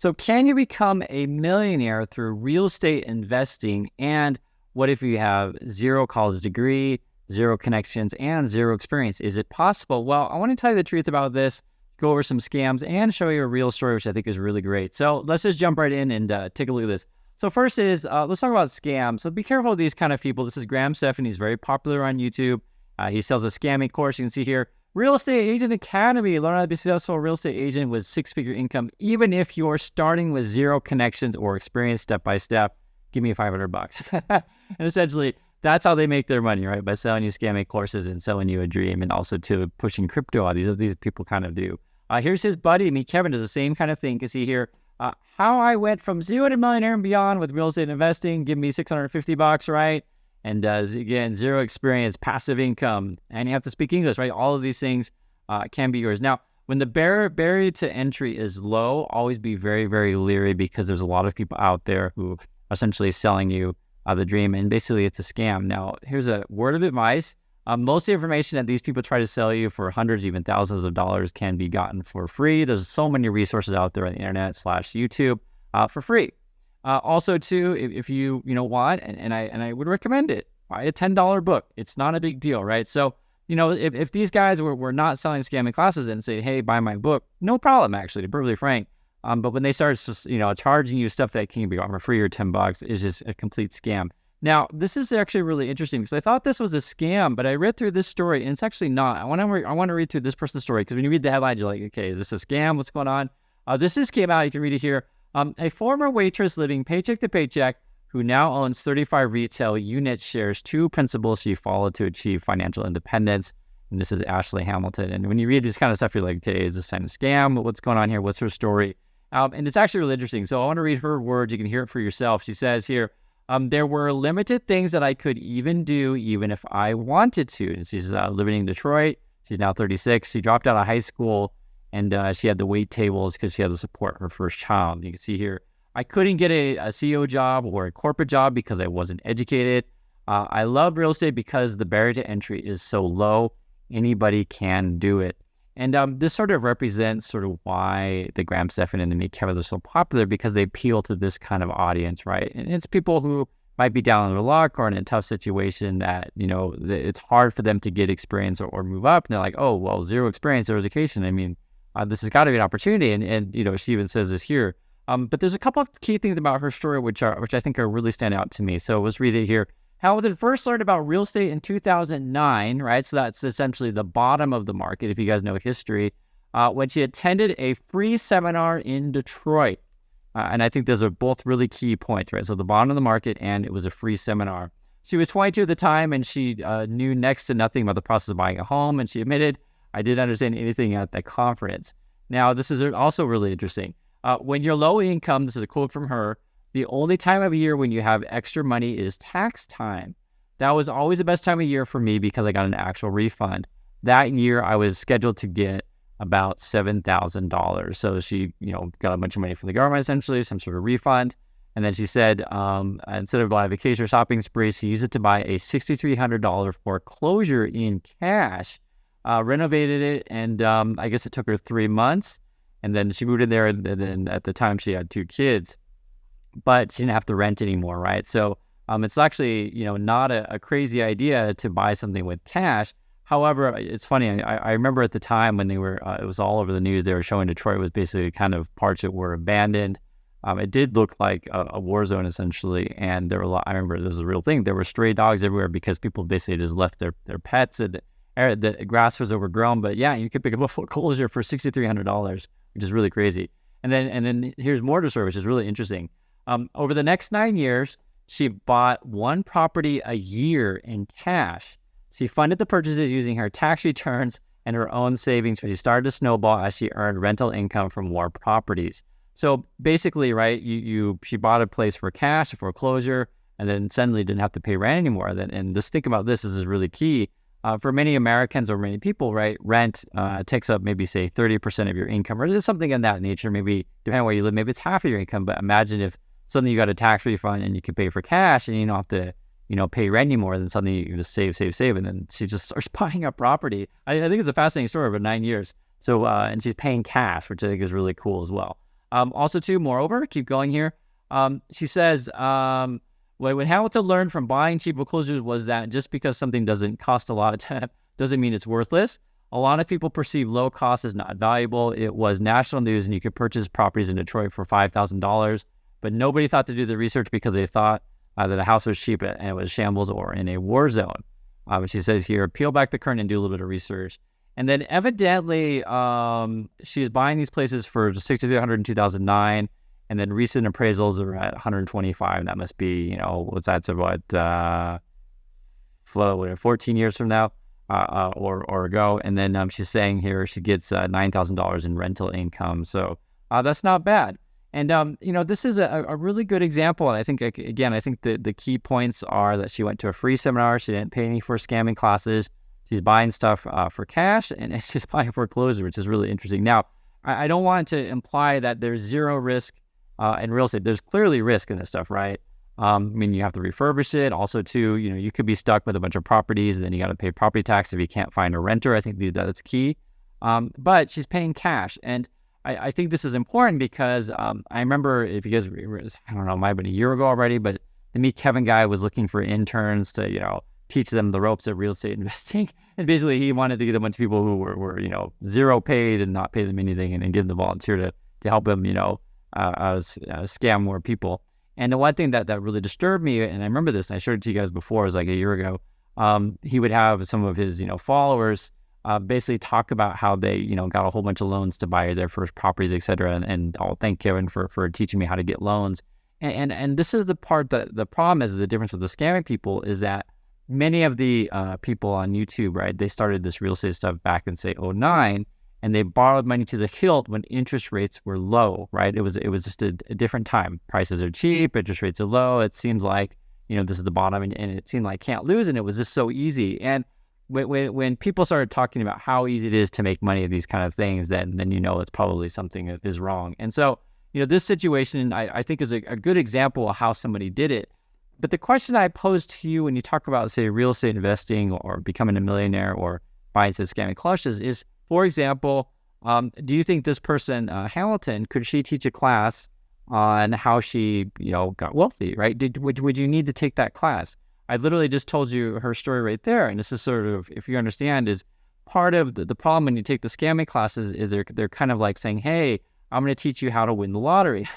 So can you become a millionaire through real estate investing? And what if you have zero college degree, zero connections, and zero experience? Is it possible? Well, I want to tell you the truth about this, go over some scams, and show you a real story, which I think is really great. So let's just jump right in and take a look at this. So first is, let's talk about scams. So be careful of these kind of people. This is Graham Stephan. He's very popular on YouTube. He sells a scamming course. You can see here, Real Estate Agent Academy. Learn how to be a successful real estate agent with six-figure income, even if you're starting with zero connections or experience step by step. Give me $500. And essentially, that's how they make their money, right? By selling you scamming courses and selling you a dream, and also to pushing crypto out. These people kind of do. Here's his buddy, me, Kevin, does the same kind of thing. You can see here how I went from zero to millionaire and beyond with real estate investing. Give me $650, right? And again, zero experience, passive income, and you have to speak English, right? All of these things can be yours. Now, when the barrier to entry is low, always be very, very leery, because there's a lot of people out there who are essentially selling you the dream, and basically it's a scam. Now, here's a word of advice. Most of the information that these people try to sell you for hundreds, even thousands of dollars can be gotten for free. There's so many resources out there on the internet / YouTube for free. Also, too, if you want, and I would recommend it, buy a $10 book. It's not a big deal, right? So, if these guys were not selling scamming classes and say, hey, buy my book, no problem, actually, to be perfectly frank. But when they start, charging you stuff that can be for free or $10, is just a complete scam. Now, this is actually really interesting, because I thought this was a scam, but I read through this story and it's actually not. I want to read through this person's story, because when you read the headline, you're like, okay, is this a scam? What's going on? This just came out. You can read it here. A former waitress living paycheck to paycheck who now owns 35 retail units shares two principles she followed to achieve financial independence. And this is Ashley Hamilton. And when you read this kind of stuff, you're like, okay, is this kind of scam? What's going on here? What's her story? And it's actually really interesting. So I want to read her words. You can hear it for yourself. She says here, there were limited things that I could even do, even if I wanted to. And she's living in Detroit. She's now 36. She dropped out of high school, and she had to wait tables because she had to support her first child. You can see here, I couldn't get a CEO job or a corporate job because I wasn't educated. I love real estate because the barrier to entry is so low. Anybody can do it. And this sort of represents sort of why the Graham Stephan and the Me Kevin are so popular, because they appeal to this kind of audience, right? And it's people who might be down on their luck or in a tough situation that, it's hard for them to get experience or move up. And they're like, oh, well, zero experience, zero education. I mean, this has got to be an opportunity. And she even says this here. But there's a couple of key things about her story which I think are really stand out to me. So let's read it here. Hamilton first learned about real estate in 2009, right? So that's essentially the bottom of the market, if you guys know history, when she attended a free seminar in Detroit. And I think those are both really key points, right? So the bottom of the market, and it was a free seminar. She was 22 at the time, and she knew next to nothing about the process of buying a home. And she admitted, I didn't understand anything at that conference. Now, this is also really interesting. When you're low income, this is a quote from her, the only time of year when you have extra money is tax time. That was always the best time of year for me because I got an actual refund. That year, I was scheduled to get about $7,000. So she, got a bunch of money from the government, essentially, some sort of refund. And then she said, instead of buying a vacation or shopping spree, she used it to buy a $6,300 foreclosure in cash, renovated it, and I guess it took her 3 months. And then she moved in there, and then at the time she had 2 kids, but she didn't have to rent anymore, right? So it's actually, not a crazy idea to buy something with cash. However, it's funny. I remember at the time when they were, it was all over the news. They were showing Detroit was basically kind of parts that were abandoned. It did look like a war zone essentially, and there were I remember this was a real thing. There were stray dogs everywhere because people basically just left their pets, and the grass was overgrown. But yeah, you could pick up a foreclosure for $6,300, which is really crazy. And then here's more to her, which is really interesting. Over the next 9 years, she bought one property a year in cash. She funded the purchases using her tax returns and her own savings, but she started to snowball as she earned rental income from more properties. So basically, right, she bought a place for cash, a foreclosure, and then suddenly didn't have to pay rent anymore. And just think about this is really key. For many Americans or many people, right, rent takes up maybe, say, 30% of your income, or just something in that nature. Maybe, depending on where you live, maybe it's half of your income. But imagine if suddenly you got a tax refund and you can pay for cash and you don't have to, pay rent anymore, then suddenly you can just save. And then she just starts buying up property. I think it's a fascinating story over 9 years. So, and she's paying cash, which I think is really cool as well. Also, too, moreover, keep going here. She says, what Hamilton learned from buying cheap foreclosures was that just because something doesn't cost a lot of time doesn't mean it's worthless. A lot of people perceive low cost as not valuable. It was national news, and you could purchase properties in Detroit for $5,000, but nobody thought to do the research because they thought that a house was cheap and it was shambles or in a war zone. She says here, peel back the curtain and do a little bit of research. And then evidently, she's buying these places for $6,300 in 2009, and then recent appraisals are at 125. That must be, what's that? So what? 14 years from now, or ago. And then she's saying here she gets $9,000 in rental income. So that's not bad. And this is a really good example. And I think the key points are that she went to a free seminar. She didn't pay any for scamming classes. She's buying stuff for cash, and she's buying foreclosure, which is really interesting. Now, I don't want to imply that there's zero risk in real estate. There's clearly risk in this stuff, right? You have to refurbish it. Also, too, you could be stuck with a bunch of properties, and then you got to pay property tax if you can't find a renter. I think that's key. But she's paying cash, and I think this is important because I remember, if you guys, I don't know, it might have been a year ago already, but the Meet Kevin guy was looking for interns to, teach them the ropes of real estate investing. And basically he wanted to get a bunch of people who were zero paid and not pay them anything, and give them volunteer to help them, scam more people. And the one thing that really disturbed me, and I remember this, and I showed it to you guys before, it was like a year ago, he would have some of his, followers basically talk about how they, got a whole bunch of loans to buy their first properties, et cetera. And I'll thank Kevin for teaching me how to get loans. And this is the part that the problem is, the difference with the scamming people is that many of the people on YouTube, right, they started this real estate stuff back in, say, 2009, and they borrowed money to the hilt when interest rates were low, right? It was just a different time. Prices are cheap, interest rates are low. It seems like, this is the bottom, and it seemed like can't lose, and it was just so easy. And when people started talking about how easy it is to make money at these kind of things, then it's probably something that is wrong. And so, this situation, I think, is a good example of how somebody did it. But the question I pose to you when you talk about, say, real estate investing or becoming a millionaire or buying some scamming clutches is, for example, do you think this person, Hamilton, could she teach a class on how she, got wealthy, right? Would you need to take that class? I literally just told you her story right there. And this is sort of, if you understand, is part of the problem when you take the scamming classes is they're kind of like saying, hey, I'm going to teach you how to win the lottery.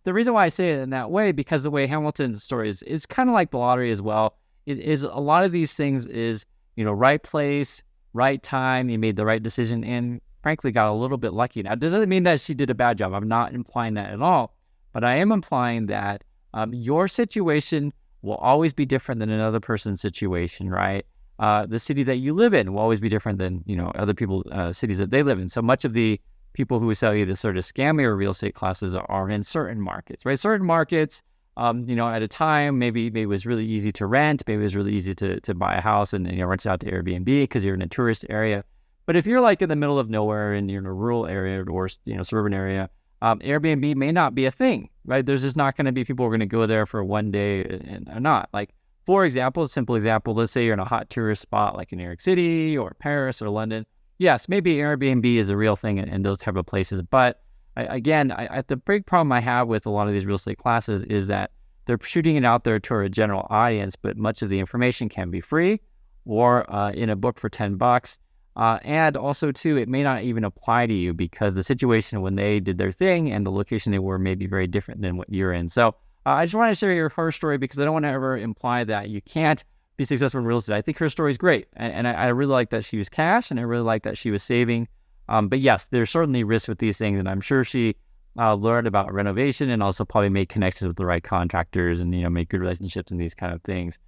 The reason why I say it in that way, because the way Hamilton's story is kind of like the lottery as well. It is a lot of these things is, right place, right time, you made the right decision, and frankly got a little bit lucky. Now, does that mean that she did a bad job? I'm not implying that at all, but I am implying that your situation will always be different than another person's situation, right? The city that you live in will always be different than, other people, cities that they live in. So much of the people who sell you this sort of scammier real estate classes are in certain markets, right? Certain markets, at a time, maybe it was really easy to rent, maybe it was really easy to buy a house and rent it out to Airbnb because you're in a tourist area. But if you're like in the middle of nowhere and you're in a rural area or suburban area, Airbnb may not be a thing, right? There's just not going to be people who are going to go there for one day and not. Like, for example, a simple example, let's say you're in a hot tourist spot like in New York City or Paris or London. Yes, maybe Airbnb is a real thing in those type of places. But the big problem I have with a lot of these real estate classes is that they're shooting it out there to a general audience, but much of the information can be free or in a book for $10. And also, too, it may not even apply to you because the situation when they did their thing and the location they were may be very different than what you're in. So I just want to share her story because I don't want to ever imply that you can't be successful in real estate. I think her story is great. And I really like that she was cash, and I really like that she was saving. But yes, there's certainly risks with these things. And I'm sure she learned about renovation and also probably made connections with the right contractors and, make good relationships and these kind of things.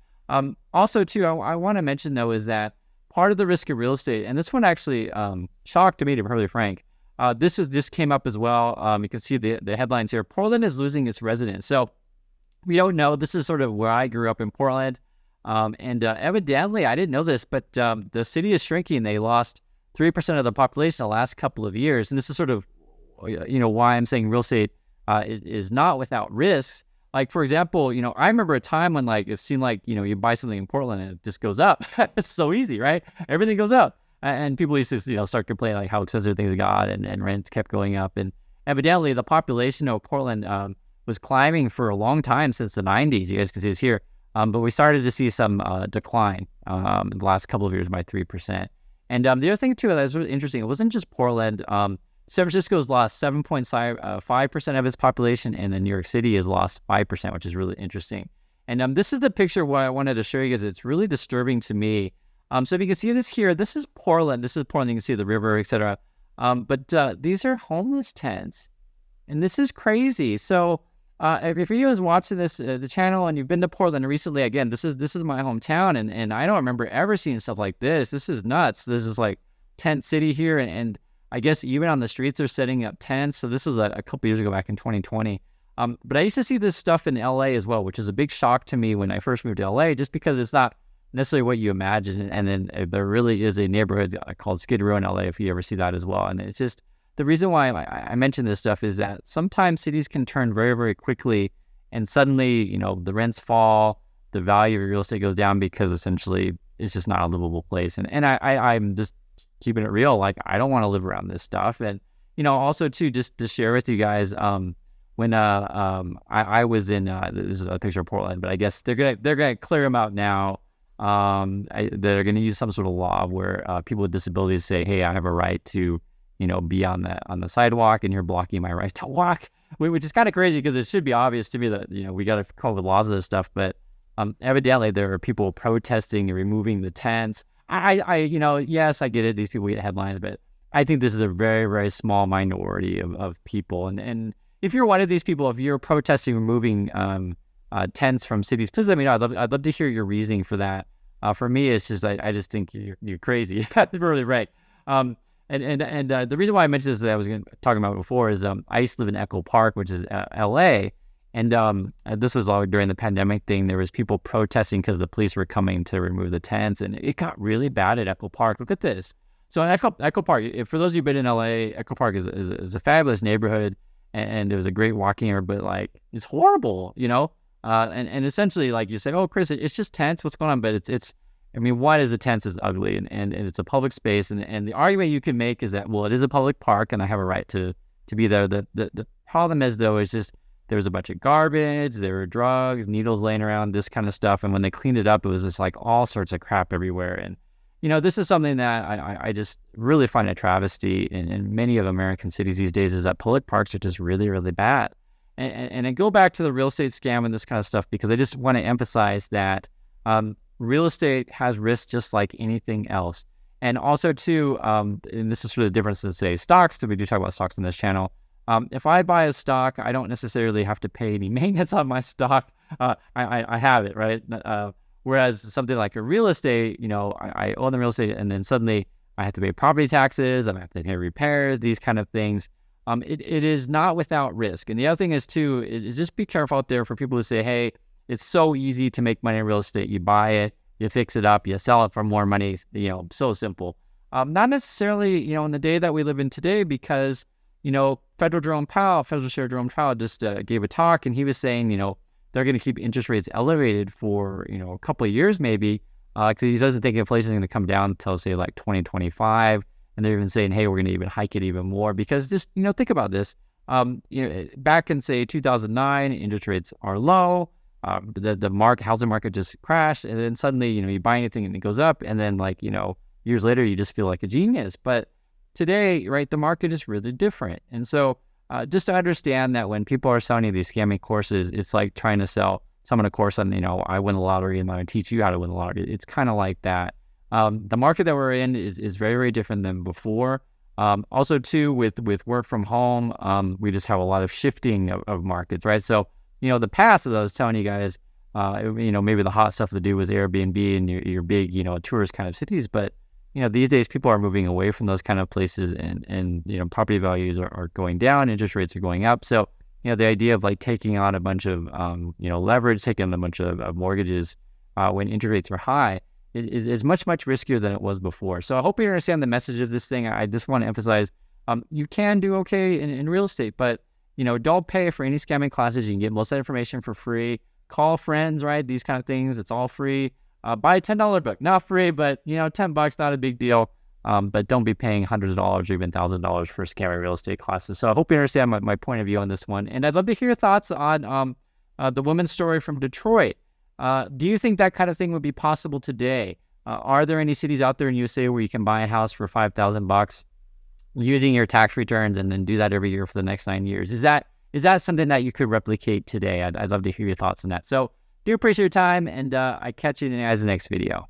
Also, too, I want to mention, though, is that part of the risk of real estate, and this one actually shocked me, to be perfectly frank. This just came up as well. You can see the headlines here. Portland is losing its residents. So we don't know. This is sort of where I grew up in Portland. And evidently, I didn't know this, but the city is shrinking. They lost 3% of the population the last couple of years. And this is sort of, why I'm saying real estate is not without risks. Like, for example, I remember a time when it seemed like, you buy something in Portland and it just goes up. It's so easy, right? Everything goes up. And people used to, start complaining like how expensive things got and rents kept going up. And evidently the population of Portland was climbing for a long time since the 90s. You guys can see this here. But we started to see some decline in the last couple of years by 3%. And the other thing, too, that was really interesting, it wasn't just Portland. San Francisco's lost 7.5% of its population, and then New York City has lost 5%, which is really interesting. And this is the picture what I wanted to show you guys. It's really disturbing to me. So if you can see this here, this is Portland. You can see the river, etc. But these are homeless tents, and this is crazy. So if you guys watching this the channel and you've been to Portland recently, again, this is my hometown, and I don't remember ever seeing stuff like this. This is nuts. This is like tent city here, and I guess even on the streets they're setting up tents. So this was a couple years ago, back in 2020. But I used to see this stuff in LA as well, which is a big shock to me when I first moved to LA, just because it's not necessarily what you imagine. And then there really is a neighborhood called Skid Row in LA, if you ever see that as well. And it's just, the reason why I mention this stuff is that sometimes cities can turn very, very quickly, and suddenly, the rents fall, the value of real estate goes down, because essentially it's just not a livable place. And I'm just keeping it real. Like, I don't want to live around this stuff. And, also too, just to share with you guys, when I was in this is a picture of Portland, but I guess they're gonna clear them out now. They're gonna use some sort of law where people with disabilities say, hey, I have a right to be on the sidewalk, and you're blocking my right to walk, which is kind of crazy, because it should be obvious to me that we got to call the laws of this stuff. But evidently there are people protesting and removing the tents. Yes, I get it, these people get headlines, but I think this is a very, very small minority of people. And if you're one of these people, if you're protesting removing tents from cities, please let me know. I'd love to hear your reasoning for that. For me, it's just I just think you're crazy. That's really right. And the reason why I mentioned this, that I was talking about before, is I used to live in Echo Park, which is L.A., and this was all during the pandemic thing. There was people protesting because the police were coming to remove the tents, and it got really bad at Echo Park. Look at this. So in Echo Park, for those of you who've been in L.A., Echo Park is a fabulous neighborhood. And it was a great walking area, but like, it's horrible, and essentially, like you said, oh, Chris, it's just tents. What's going on? But it's one is the tents is ugly, and it's a public space. And the argument you can make is that, well, it is a public park and I have a right to be there. The problem is, though, is just there was a bunch of garbage, there were drugs, needles laying around, this kind of stuff. And when they cleaned it up, it was just like all sorts of crap everywhere. And this is something that I just really find a travesty in many of American cities these days, is that public parks are just really, really bad. And I go back to the real estate scam and this kind of stuff, because I just want to emphasize that real estate has risks just like anything else. And also, too, and this is sort of the difference in, say, stocks, because we do talk about stocks on this channel. If I buy a stock, I don't necessarily have to pay any maintenance on my stock. I have it, right? Whereas something like a real estate, I own the real estate, and then suddenly I have to pay property taxes, I have to pay repairs, these kind of things. It is not without risk. And the other thing is, too, is just be careful out there for people who say, hey, it's so easy to make money in real estate. You buy it, you fix it up, you sell it for more money, so simple. Not necessarily, in the day that we live in today, because, Federal Chair Jerome Powell just gave a talk, and he was saying, they're going to keep interest rates elevated for, a couple of years maybe, because he doesn't think inflation is going to come down until, say, like 2025. And they're even saying, hey, we're going to even hike it even more, because just, think about this. Back in, say, 2009, interest rates are low. The housing market just crashed. And then suddenly, you buy anything and it goes up. And then, years later, you just feel like a genius. But today, right, the market is really different. And so just to understand that when people are selling you these scamming courses, it's like trying to sell someone a course on, I win the lottery and I'm going to teach you how to win the lottery. It's kind of like that. The market that we're in is very, very different than before. Also, too, with work from home, we just have a lot of shifting of markets, right? So, the past, as I was telling you guys, maybe the hot stuff to do was Airbnb and your big, tourist kind of cities. But, these days people are moving away from those kind of places, and property values are going down, interest rates are going up. So, the idea of like taking on a bunch of, leverage, taking on a bunch of mortgages when interest rates are high is much, much riskier than it was before. So I hope you understand the message of this thing. I just want to emphasize, you can do okay in real estate, but, don't pay for any scamming classes. You can get most of that information for free. Call friends, right? These kind of things. It's all free. Buy a $10 book, not free, but $10, not a big deal. but don't be paying hundreds of dollars or even $1,000 for scammy real estate classes. So I hope you understand my point of view on this one. And I'd love to hear your thoughts on the woman's story from Detroit. Do you think that kind of thing would be possible today? Are there any cities out there in USA where you can buy a house for $5,000 using your tax returns and then do that every year for the next 9 years? Is that something that you could replicate today? I'd love to hear your thoughts on that. So do appreciate your time, and I catch you in the next video.